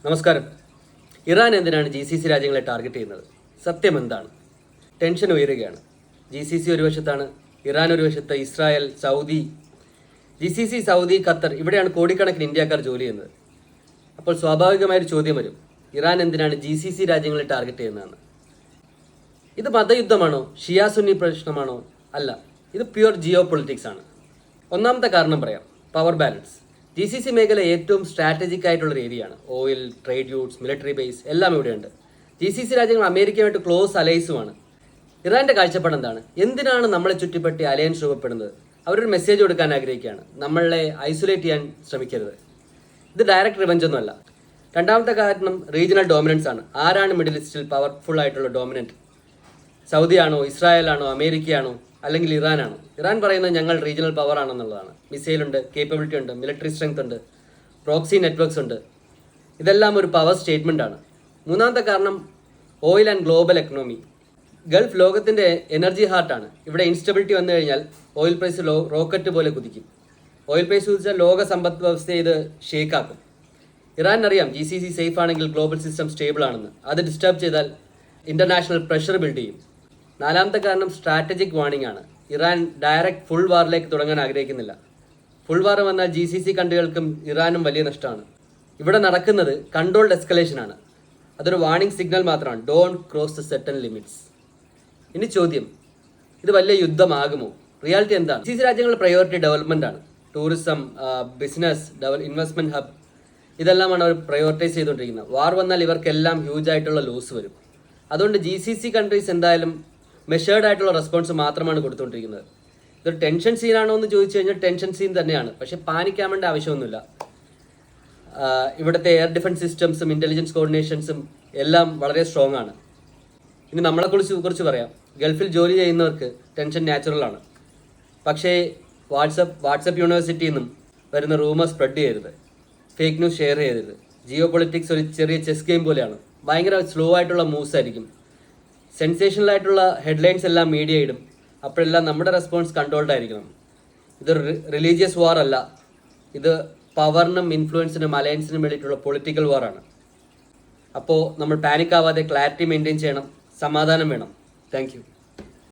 നമസ്കാരം. ഇറാൻ എന്തിനാണ് GCC രാജ്യങ്ങളെ ടാർഗറ്റ് ചെയ്യുന്നത്? സത്യം എന്താണ്? ടെൻഷൻ ഉയരുകയാണ്. GCC ഒരു വശത്താണ്, ഇറാൻ ഒരു വശത്ത്, Israel, Saudi. GCC, Saudi, Qatar, ഇവിടെയാണ് കോടിക്കണക്കിന് ഇന്ത്യക്കാർ ജോലി ചെയ്യുന്നത്. അപ്പോൾ സ്വാഭാവികമായൊരു ചോദ്യം വരും, ഇറാൻ എന്തിനാണ് GCC രാജ്യങ്ങളെ ടാർഗറ്റ് ചെയ്യുന്നതെന്ന്. ഇത് മതയുദ്ധമാണോ, ഷിയ സുന്നി പ്രശ്നമാണോ? അല്ല, ഇത് പ്യുവർ ജിയോ പൊളിറ്റിക്സ് ആണ്. ഒന്നാമത്തെ കാരണം പറയാം, പവർ ബാലൻസ്. GCC മേഖല ഏറ്റവും സ്ട്രാറ്റജിക് ആയിട്ടുള്ളൊരു ഏരിയയാണ്. Oil, trade Roots, military base എല്ലാം ഇവിടെയുണ്ട്. GCC രാജ്യങ്ങൾ അമേരിക്കയുമായിട്ട് ക്ലോസ് അലയൻസുമാണ്. ഇറാന്റെ കാഴ്ചപ്പാട് എന്താണ്? എന്തിനാണ് നമ്മളെ ചുറ്റിപ്പറ്റി അലയൻസ് രൂപപ്പെടുന്നത്? അവരൊരു മെസ്സേജ് കൊടുക്കാൻ ആഗ്രഹിക്കുകയാണ്, നമ്മളെ ഐസൊലേറ്റ് ചെയ്യാൻ ശ്രമിക്കരുത്. ഇത് ഡയറക്റ്റ് റിവഞ്ച് ഒന്നുമല്ല. രണ്ടാമത്തെ കാരണം റീജിയണൽ ഡോമിനൻസ് ആണ്. ആരാണ് മിഡിൽ ഈസ്റ്റിൽ പവർഫുൾ ആയിട്ടുള്ള ഡോമിനൻറ്റ്? സൗദിയാണോ, ഇസ്രായേലാണോ, അമേരിക്കയാണോ, അല്ലെങ്കിൽ ഇറാനാണോ? ഇറാൻ പറയുന്നത് ഞങ്ങൾ റീജിയണൽ പവർ ആണെന്നുള്ളതാണ്. മിസൈലുണ്ട്, കേപ്പബിലിറ്റി ഉണ്ട്, മിലിറ്ററി സ്ട്രെങ്ത് ഉണ്ട്, പ്രോക്സി നെറ്റ്വർക്ക്സ് ഉണ്ട്. ഇതെല്ലാം ഒരു പവർ സ്റ്റേറ്റ്മെൻ്റ് ആണ്. മൂന്നാമത്തെ കാരണം oil and global economy. Gulf ലോകത്തിൻ്റെ എനർജി ഹാർട്ടാണ്. ഇവിടെ ഇൻസ്റ്റബിലിറ്റി വന്നു കഴിഞ്ഞാൽ ഓയിൽ പ്രൈസ് റോക്കറ്റ് പോലെ കുതിക്കും. ഓയിൽ പ്രൈസ് കുതിച്ചാൽ ലോക സമ്പദ് വ്യവസ്ഥയെ ഇത് ഷേക്കാക്കും. ഇറാനറിയാം GCC സേഫ് ആണെങ്കിൽ ഗ്ലോബൽ സിസ്റ്റം സ്റ്റേബിൾ ആണെന്ന്. അത് ഡിസ്റ്റർബ് ചെയ്താൽ ഇൻ്റർനാഷണൽ പ്രഷർ ബിൽഡ് ചെയ്യും. നാലാമത്തെ കാരണം സ്ട്രാറ്റജിക് വാർണിംഗ് ആണ്. ഇറാൻ ഡയറക്റ്റ് ഫുൾ വാറിലേക്ക് തുടങ്ങാൻ ആഗ്രഹിക്കുന്നില്ല. ഫുൾ വാർ വന്നാൽ GCC കൺട്രികൾക്കും ഇറാനും വലിയ നഷ്ടമാണ്. ഇവിടെ നടക്കുന്നത് കൺട്രോൾഡ് എസ്കലേഷൻ ആണ്. അതൊരു വാർണിംഗ് സിഗ്നൽ മാത്രമാണ്. Don't cross the certain limits. ഇനി ചോദ്യം, ഇത് വലിയ യുദ്ധമാകുമോ? റിയാലിറ്റി എന്താണ്? GCC രാജ്യങ്ങളുടെ പ്രയോറിറ്റി ഡെവലപ്മെൻ്റ് ആണ്. ടൂറിസം, ബിസിനസ്, ഇൻവെസ്റ്റ്മെൻറ്റ് ഹബ്, ഇതെല്ലാമാണ് അവർ പ്രയോറിറ്റൈസ് ചെയ്തുകൊണ്ടിരിക്കുന്നത്. വാർ വന്നാൽ ഇവർക്കെല്ലാം ഹ്യൂജ് ആയിട്ടുള്ള ലോസ് വരും. അതുകൊണ്ട് GCC കൺട്രീസ് എന്തായാലും മെഷേർഡ് ആയിട്ടുള്ള റെസ്പോൺസ് മാത്രമാണ് കൊടുത്തുകൊണ്ടിരിക്കുന്നത്. ഇതൊരു ടെൻഷൻ സീനാണോ എന്ന് ചോദിച്ചു കഴിഞ്ഞാൽ ടെൻഷൻ സീൻ തന്നെയാണ്. പക്ഷേ പാനിക്കാൻ വേണ്ട ആവശ്യമൊന്നുമില്ല. ഇവിടുത്തെ എയർ ഡിഫൻസ് സിസ്റ്റംസും ഇൻ്റലിജൻസ് കോർഡിനേഷൻസും എല്ലാം വളരെ സ്ട്രോങ് ആണ്. ഇനി നമ്മളെക്കുറിച്ച് പറയാം. ഗൾഫിൽ ജോലി ചെയ്യുന്നവർക്ക് ടെൻഷൻ നാച്ചുറലാണ്. പക്ഷേ വാട്സപ്പ് യൂണിവേഴ്സിറ്റിയിൽ നിന്നും വരുന്ന റൂമർ സ്പ്രെഡ് ചെയ്യരുത്, ഫേക്ക് ന്യൂസ് ഷെയർ ചെയ്യരുത്. ജിയോ പൊളിറ്റിക്സ് ഒരു ചെറിയ ചെസ് ഗെയിം പോലെയാണ്. ഭയങ്കര സ്ലോ ആയിട്ടുള്ള മൂവ്സ് ആയിരിക്കും. സെൻസേഷണൽ ആയിട്ടുള്ള ഹെഡ്ലൈൻസ് എല്ലാം മീഡിയ ഇടും. അപ്പോഴെല്ലാം നമ്മുടെ റെസ്പോൺസ് കൺട്രോൾഡ് ആയിരിക്കണം. ഇത് റിലീജിയസ് വാർ അല്ല. ഇത് പവറിനും ഇൻഫ്ലുവൻസിനും അലയൻസിനും വേണ്ടിയിട്ടുള്ള പൊളിറ്റിക്കൽ വാറാണ്. അപ്പോൾ നമ്മൾ പാനിക് ആവാതെ ക്ലാരിറ്റി മെയിൻറ്റെയിൻ ചെയ്യണം. സമാധാനം വേണം. Thank you.